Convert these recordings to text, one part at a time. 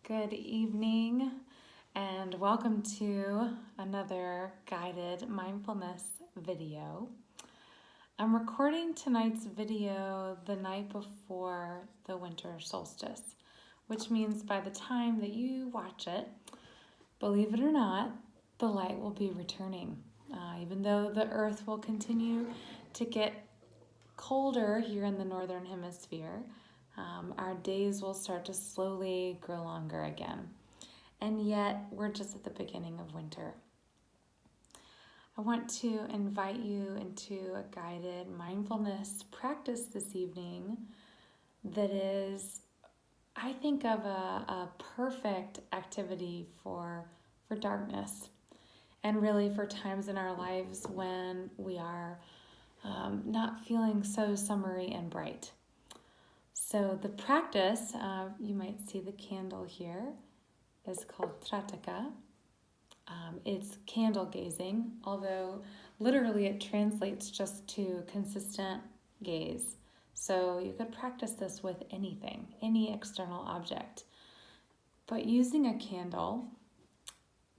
Good evening, and welcome to another guided mindfulness video. I'm recording tonight's video the night before the winter solstice, which means by the time that you watch it, believe it or not, the light will be returning. Even though the earth will continue to get colder here in the northern hemisphere, our days will start to slowly grow longer again. And yet, we're just at the beginning of winter. I want to invite you into a guided mindfulness practice this evening that is, I think, of a perfect activity for darkness and really for times in our lives when we are not feeling so summery and bright. So the practice, you might see the candle here, is called Trataka. It's candle gazing, although literally it translates just to consistent gaze. So you could practice this with anything, any external object. But using a candle,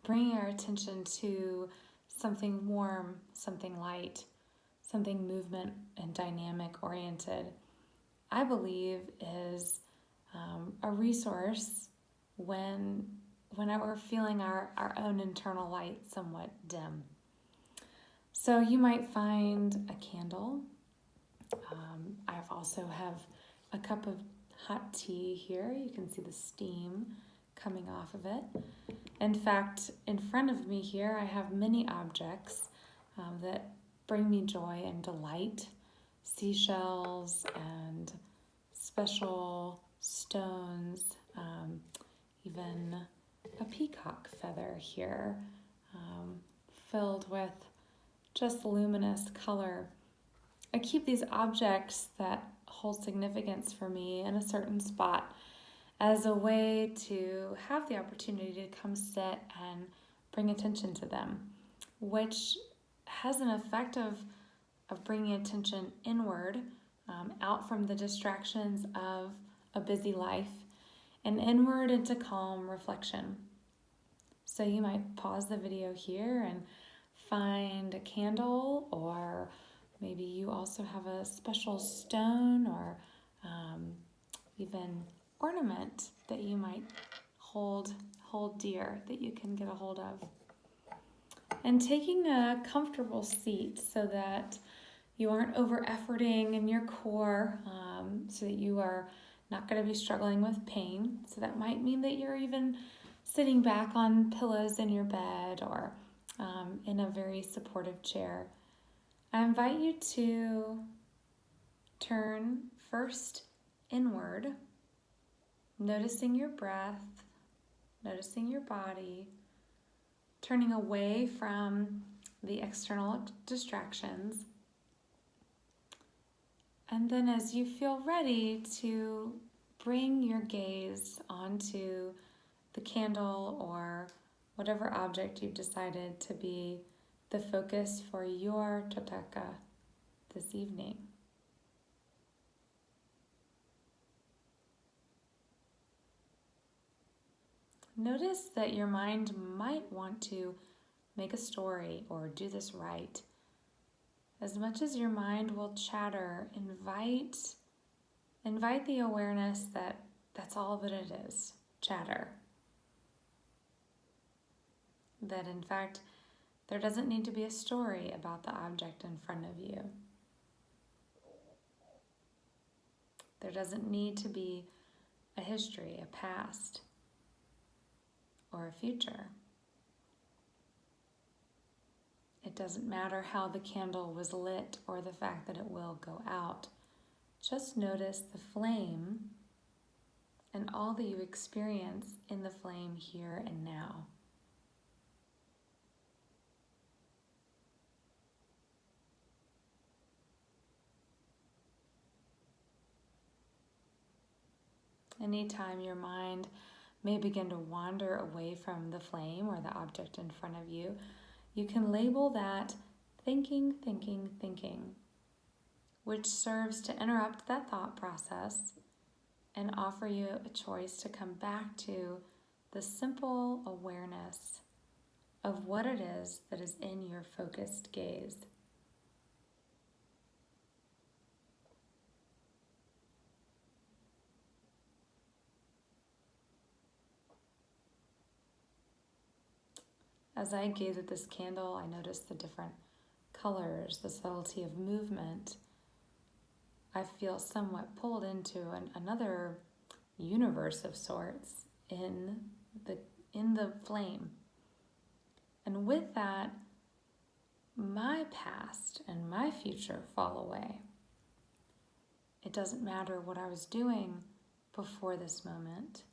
bringing our attention to something warm, something light, something movement and dynamic oriented, I believe is a resource when we're feeling our own internal light somewhat dim. So you might find a candle. I also have a cup of hot tea here. You can see the steam coming off of it. In fact, in front of me here, I have many objects that bring me joy and delight. Seashells and special stones, even a peacock feather here, filled with just luminous color. I keep these objects that hold significance for me in a certain spot as a way to have the opportunity to come sit and bring attention to them, which has an effect of bringing attention inward, out from the distractions of a busy life, and inward into calm reflection. So you might pause the video here and find a candle, or maybe you also have a special stone or even ornament that you might hold dear that you can get a hold of. And taking a comfortable seat so that you aren't over-efforting in your core, so that you are not going to be struggling with pain. So that might mean that you're even sitting back on pillows in your bed or in a very supportive chair. I invite you to turn first inward, noticing your breath, noticing your body, turning away from the external distractions. And then as you feel ready to bring your gaze onto the candle or whatever object you've decided to be the focus for your Trataka this evening. Notice that your mind might want to make a story or do this right. As much as your mind will chatter, invite the awareness that that's all that it is, chatter. That in fact, there doesn't need to be a story about the object in front of you. There doesn't need to be a history, a past, or a future. It doesn't matter how the candle was lit or the fact that it will go out. Just notice the flame and all that you experience in the flame here and now. Anytime your mind may begin to wander away from the flame or the object in front of you, you can label that thinking, which serves to interrupt that thought process and offer you a choice to come back to the simple awareness of what it is that is in your focused gaze. As I gaze at this candle, I notice the different colors, the subtlety of movement. I feel somewhat pulled into another universe of sorts in the flame. And with that, my past and my future fall away. It doesn't matter what I was doing before this moment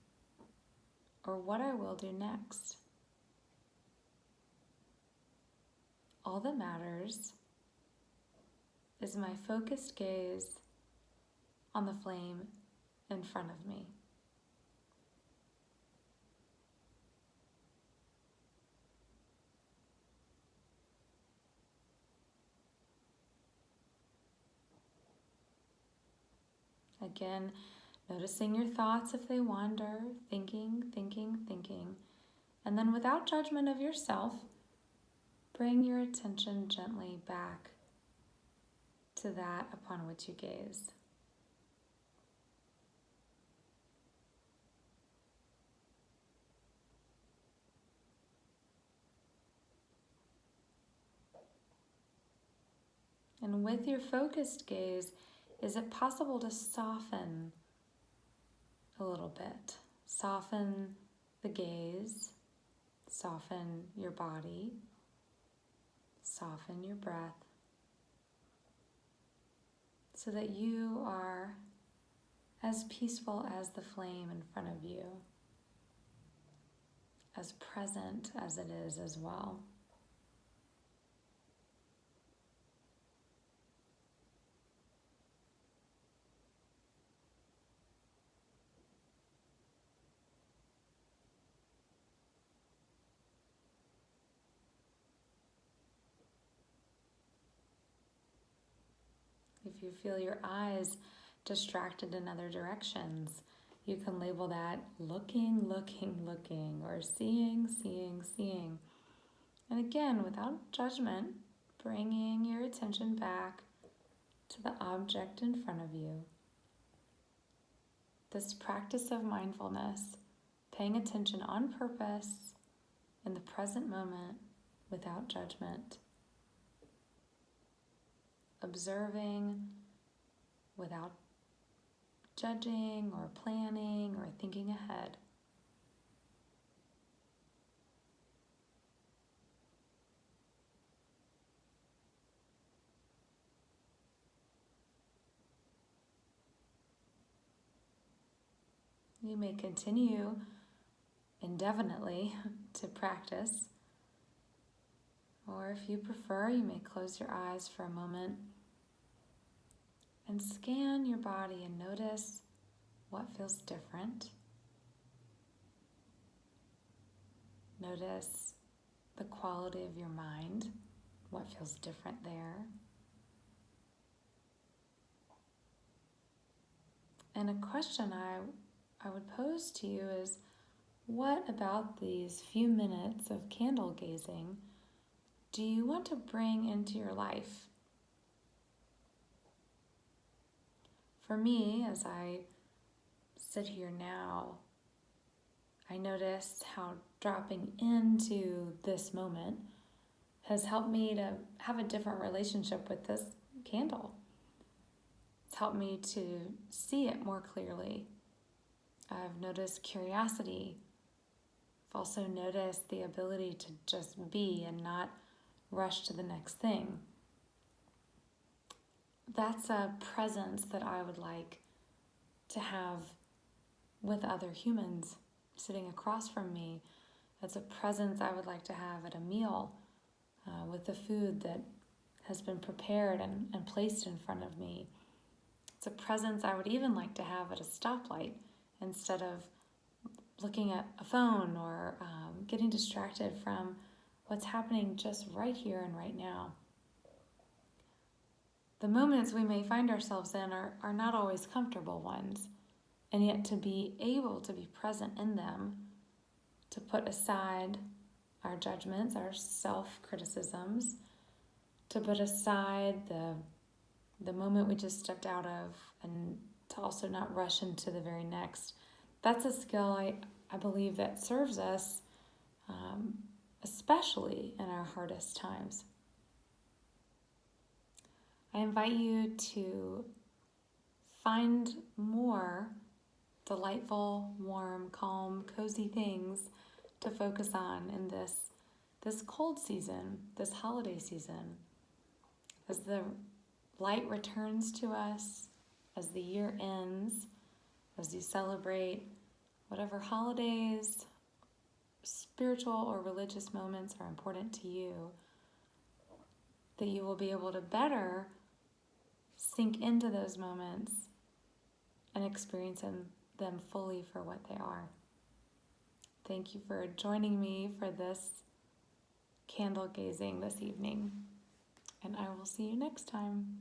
or what I will do next. All that matters is my focused gaze on the flame in front of me. Again, noticing your thoughts if they wander, thinking, and then without judgment of yourself, bring your attention gently back to that upon which you gaze. And with your focused gaze, is it possible to soften a little bit? Soften the gaze, soften your body, soften your breath, so that you are as peaceful as the flame in front of you, as present as it is as well. If you feel your eyes distracted in other directions, you can label that looking, or seeing. And again, without judgment, bringing your attention back to the object in front of you. This practice of mindfulness, paying attention on purpose in the present moment without judgment. Observing without judging or planning or thinking ahead. You may continue indefinitely to practice, or if you prefer, you may close your eyes for a moment and scan your body and notice what feels different. Notice the quality of your mind, what feels different there. And a question I would pose to you is, what about these few minutes of candle gazing do you want to bring into your life? For me, as I sit here now, I notice how dropping into this moment has helped me to have a different relationship with this candle. It's helped me to see it more clearly. I've noticed curiosity. I've also noticed the ability to just be and not rush to the next thing. That's a presence that I would like to have with other humans sitting across from me. That's a presence I would like to have at a meal with the food that has been prepared and placed in front of me. It's a presence I would even like to have at a stoplight instead of looking at a phone or getting distracted from what's happening just right here and right now. The moments we may find ourselves in are not always comfortable ones, and yet to be able to be present in them to put aside our judgments, our self-criticisms, to put aside the moment we just stepped out of, and to also not rush into the very next. That's a skill I believe that serves us, especially in our hardest times. I invite you to find more delightful, warm, calm, cozy things to focus on in this cold season, this holiday season. As the light returns to us, as the year ends, as you celebrate whatever holidays, spiritual or religious moments are important to you, that you will be able to better sink into those moments and experience them fully for what they are. Thank you for joining me for this candle gazing this evening, and I will see you next time.